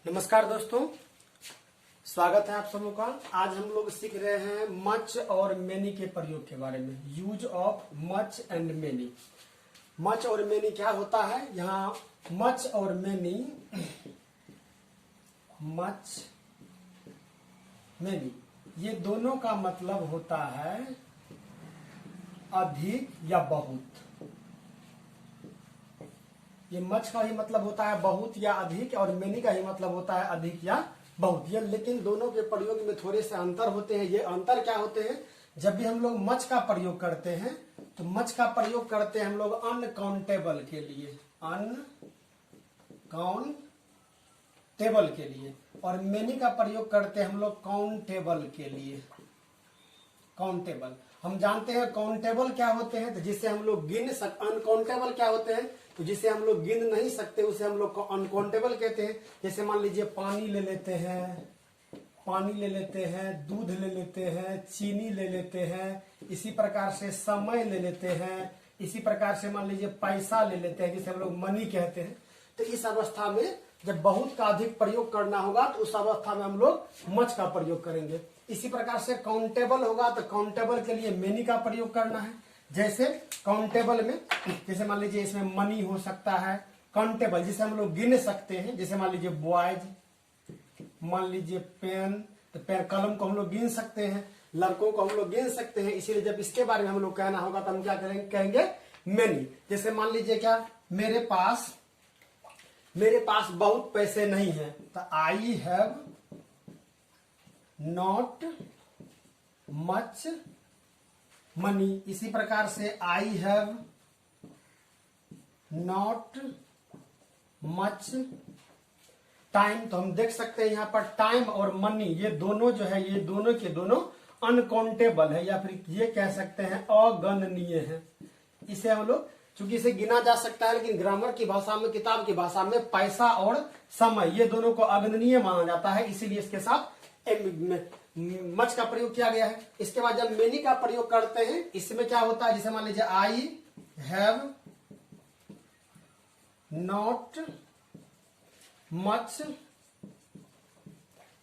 नमस्कार दोस्तों, स्वागत है आप सबों का। आज हम लोग सीख रहे हैं मच और मेनी के प्रयोग के बारे में। Use of much and many. Much और मेनी क्या होता है? यहाँ मच और मेनी, मच मेनी ये दोनों का मतलब होता है अधिक या बहुत। ये मच का ही मतलब होता है बहुत या अधिक, और मेनी का ही मतलब होता है अधिक या बहुत। ये लेकिन दोनों के प्रयोग में थोड़े से अंतर होते हैं। ये अंतर क्या होते हैं? जब भी हम लोग मच का प्रयोग करते हैं तो मच का प्रयोग करते हैं हम लोग अनकाउंटेबल के लिए, अनकाउंटेबल के लिए, और मेनी का प्रयोग करते हैं हम लोग काउंटेबल के लिए। काउंटेबल हम जानते हैं, काउंटेबल क्या होते हैं तो जिसे हम लोग गिन सक। अनकाउंटेबल क्या होते हैं तो जिसे हम लोग गिन नहीं सकते उसे हम लोग अनकाउंटेबल कहते हैं। जैसे मान लीजिए पानी ले लेते हैं, दूध ले लेते हैं, चीनी ले लेते हैं, इसी प्रकार से समय ले लेते हैं, इसी प्रकार से मान लीजिए पैसा ले लेते हैं जिसे हम लोग मनी कहते हैं। तो इस अवस्था में जब बहुत का अधिक प्रयोग करना होगा तो उस अवस्था में हम लोग मच का प्रयोग करेंगे। इसी प्रकार से काउंटेबल होगा तो काउंटेबल के लिए मेनी का प्रयोग करना है। जैसे काउंटेबल में, जैसे मान लीजिए इसमें मनी हो सकता है। काउंटेबल जिसे हम लोग गिन सकते हैं, जैसे मान लीजिए बॉयज, मान लीजिए पेन, तो पेन कलम को हम लोग गिन सकते हैं, लड़कों को हम लोग गिन सकते हैं। इसीलिए जब इसके बारे में हम लोग कहना होगा तो हम क्या कहेंगे मेनी। जैसे मान लीजिए क्या, मेरे पास बहुत पैसे नहीं है तो I have not much money. इसी प्रकार से I have not much time. तो हम देख सकते हैं यहाँ पर टाइम और मनी ये दोनों जो है, ये दोनों के दोनों अनकाउंटेबल है, या फिर ये कह सकते हैं अगणनीय है। इसे हम लोग, चूंकि इसे गिना जा सकता है, लेकिन ग्रामर की भाषा में, किताब की भाषा में पैसा और समय ये दोनों को अगणनीय माना जाता है, इसीलिए इसके साथ मच का प्रयोग किया गया है। इसके बाद जब मेनी का प्रयोग करते हैं, इसमें क्या होता है, जैसे मान लीजिए I have not much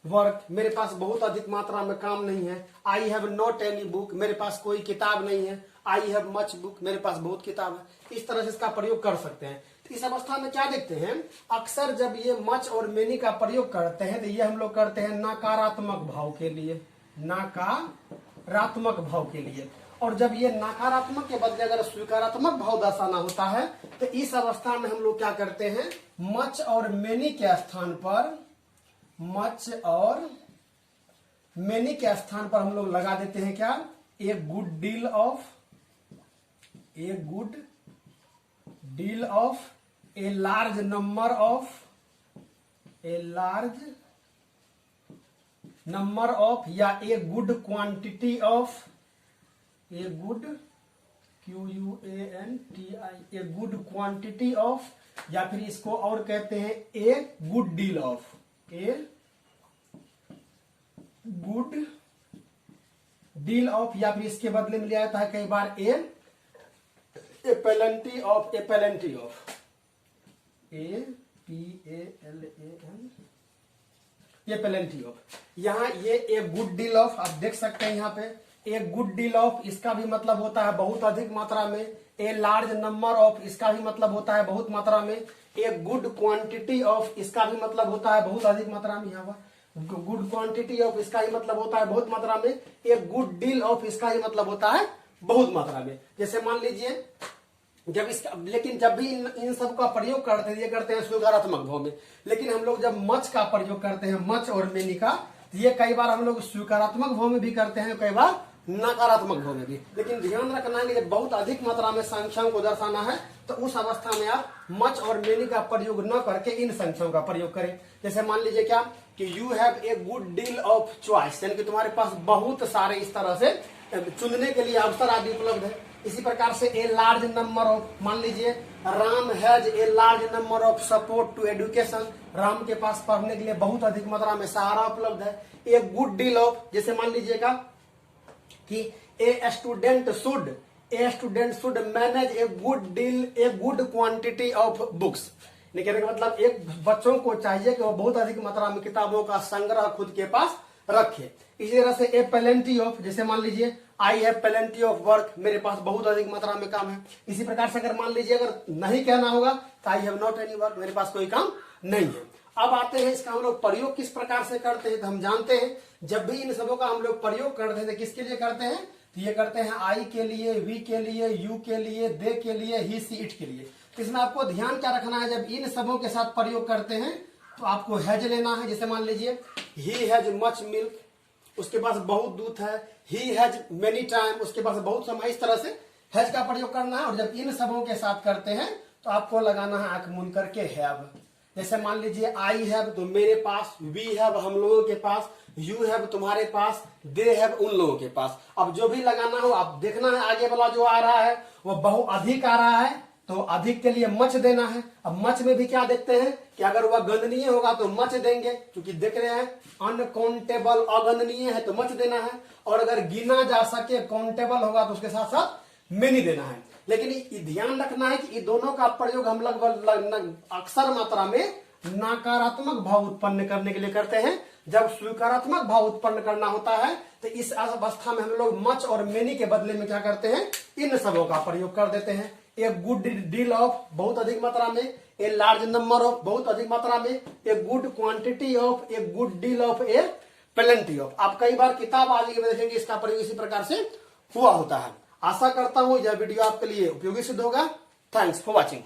work, मेरे पास बहुत अधिक मात्रा में काम नहीं है। I have not any book, मेरे पास कोई किताब नहीं है। आई हैव मच बुक, मेरे पास बहुत किताब है। इस तरह से इसका प्रयोग कर सकते हैं। तो इस अवस्था में क्या देखते हैं, अक्सर जब ये मच और मेनी का प्रयोग करते हैं तो ये हम लोग करते हैं नकारात्मक भाव के लिए, नकारात्मक भाव के लिए। और जब ये नकारात्मक के बदले अगर स्वीकारात्मक भाव दर्शाना होता है तो इस अवस्था में हम लोग क्या करते हैं, मच और मेनी के स्थान पर, मच और मेनी के स्थान पर हम लोग लगा देते हैं क्या, a good deal of, a large number of, या a good quantity of, a good QUANTI, a good quantity of, या फिर इसको और कहते हैं a good deal of, a good deal of, या फिर इसके बदले में लिया जाता है कई बार ए पेलेंटी ऑफ, APALAN, ये पेलेंटी ऑफ। यहाँ ये ए गुड डील ऑफ आप देख सकते हैं यहाँ पे, ए गुड डील ऑफ इसका भी मतलब होता है बहुत अधिक मात्रा में। ए लार्ज नंबर ऑफ इसका भी मतलब होता है बहुत मात्रा में। ए गुड क्वांटिटी ऑफ इसका भी मतलब होता है बहुत अधिक मात्रा में। यहाँ गुड क्वांटिटी ऑफ इसका ही मतलब होता है बहुत मात्रा में। ए गुड डील ऑफ इसका ही मतलब होता है बहुत मात्रा में। जैसे मान लीजिए जब इसका, लेकिन जब भी इन सब का प्रयोग करते हैं, ये करते हैं स्वीकारात्मक भाव में। लेकिन हम लोग जब मच का प्रयोग करते हैं, मच और मेनी का, तो ये कई बार हम लोग स्वीकारात्मक भाव में भी करते हैं, कई बार नकारात्मक भाव में भी। लेकिन ध्यान रखना है कि जब बहुत अधिक मात्रा में संख्याओं को दर्शाना है तो उस अवस्था में आप मच और मेनी का प्रयोग न करके इन संख्याओं का प्रयोग करें। जैसे मान लीजिए क्या कि you have a good deal of choice, यानी कि तुम्हारे पास बहुत सारे इस तरह से चुनने के लिए अवसर आदि उपलब्ध है। इसी प्रकार से ए लार्ज नंबर ऑफ, मान लीजिए Ram has a large number of support to education, Ram के पास पढ़ने के लिए बहुत अधिक मात्रा में सहारा उपलब्ध है। ए गुड डील ऑफ, जैसे मान लीजिएगा कि a student should manage A good quantity of books, नहीं कहने का मतलब एक बच्चों को चाहिए कि वो बहुत अधिक मात्रा में किताबों का संग्रह खुद के पास रखे। इसी तरह से ए प्लेंटी ऑफ, जैसे मान लीजिए I have plenty of work, मेरे पास बहुत अधिक मात्रा में काम है। इसी प्रकार से अगर मान लीजिए अगर नहीं कहना होगा तो I have not any work, मेरे पास कोई काम नहीं है। अब आते हैं इसका हम लोग प्रयोग किस प्रकार से करते हैं। तो हम जानते हैं जब भी इन सबों का हम लोग प्रयोग करते हैं तो किसके लिए करते हैं, तो ये करते हैं आई के लिए, वी के लिए, यू के लिए, दे के लिए, ही सी इट के लिए। इसमें आपको ध्यान क्या रखना है, जब इन सबों के साथ प्रयोग करते हैं तो आपको हैज लेना है। जैसे मान लीजिए ही हैज मच मिल्क, उसके पास बहुत दूध है। ही हैज मेनी टाइम, उसके पास बहुत समय। इस तरह से हैज का प्रयोग करना है। और जब इन सबों के साथ करते हैं तो आपको लगाना है आंख मूंद करके हैव। जैसे मान लीजिए आई हैव तो मेरे पास, वी हैव हम लोगों के पास, यू हैव तुम्हारे पास, दे हैव उन लोगों के पास। अब जो भी लगाना हो आप देखना है आगे वाला जो आ रहा है वो बहु अधिक आ रहा है तो अधिक के लिए मच देना है। अब मच में भी क्या देखते हैं कि अगर वह गणनीय होगा तो मच देंगे, क्योंकि देख रहे हैं अनकाउंटेबल अगणनीय है तो मच देना है। और अगर गिना जा सके काउंटेबल होगा तो उसके साथ साथ मेनी देना है। लेकिन ये ध्यान रखना है कि ये दोनों का प्रयोग हम लगभग अक्सर मात्रा में नकारात्मक भाव उत्पन्न करने के लिए करते हैं। जब स्वीकारात्मक भाव उत्पन्न करना होता है तो इस अवस्था में हम लोग मच और मेनी के बदले में क्या करते हैं, इन सबों का प्रयोग कर देते हैं। ए गुड डील ऑफ बहुत अधिक मात्रा में, ए लार्ज नंबर ऑफ बहुत अधिक मात्रा में, ए good quantity of, a good deal of, A plenty of. आप कई बार किताब आदि में देखेंगे इसका प्रयोग इसी प्रकार से हुआ होता है। आशा करता हूं यह वीडियो आपके लिए उपयोगी सिद्ध होगा। Thanks for watching.